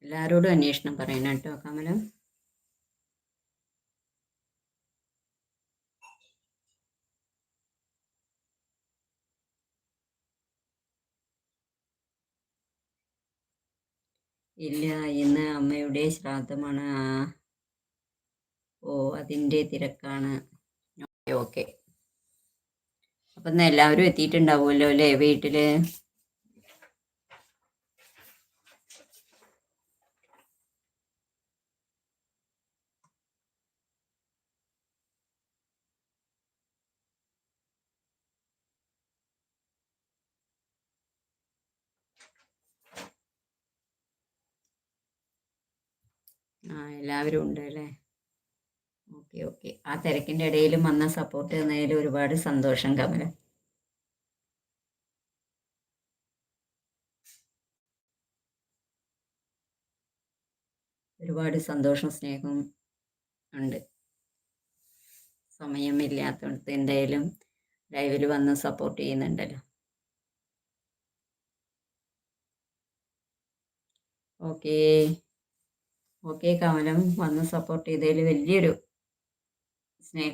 എല്ലാവരോടും അന്വേഷണം പറയണം കേട്ടോ കമലം. ഇല്ല, ഇന്ന് അമ്മയുടെ ശ്രാദ്ധമാണ്. ഓ, അതിൻ്റെ തിരക്കാണ്. ഓക്കെ. അപ്പം ഇന്ന് എല്ലാവരും എത്തിയിട്ടുണ്ടാവുമല്ലോ അല്ലേ വീട്ടിൽ? എല്ലാവരും ഉണ്ട് അല്ലേ? Okay okay. ആ തിരക്കിൻ്റെ ഇടയിലും വന്ന സപ്പോർട്ട് തന്നതിൽ ഒരുപാട് സന്തോഷം കമലം. ഒരുപാട് സന്തോഷം സ്നേഹവും ഉണ്ട്. സമയമില്ലാത്തടത്ത് എന്തായാലും ലൈവിൽ വന്ന് സപ്പോർട്ട് ചെയ്യുന്നുണ്ടല്ലോ. ഓക്കേ ഓക്കെ കമലം, വന്ന് സപ്പോർട്ട് ചെയ്തതിൽ വലിയൊരു സ്നേഹം